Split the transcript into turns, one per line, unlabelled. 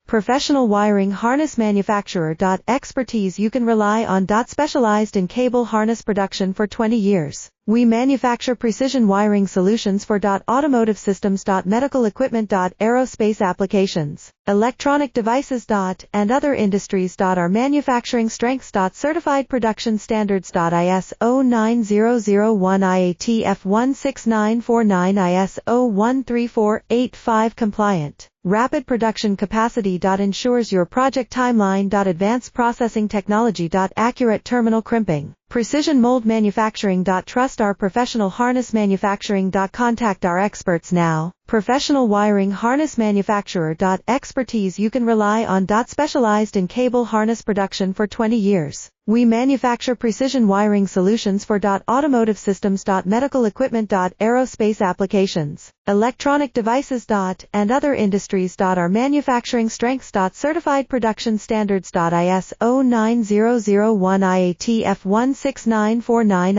Professional wiring harness manufacturer. Expertise you can rely on. Specialized in cable harness production for 20 years. We manufacture precision wiring solutions for automotive systems, medical equipment, aerospace applications, electronic devices, and other industries. Our manufacturing strengths. Certified production standards. ISO 9001 IATF 16949 ISO 13485 compliant. Rapid production capacity. Ensures your project timeline. Advanced processing technology. Accurate terminal crimping. Precision mold manufacturing. Trust our professional harness manufacturing. Contact our experts now. Professional wiring harness manufacturer. Expertise you can rely on. Specialized in cable harness production for 20 years. We manufacture precision wiring solutions for automotive systems, medical equipment, aerospace applications, electronic devices, and other industries. Our manufacturing strengths. Certified production standards. ISO 9001 IATF 16949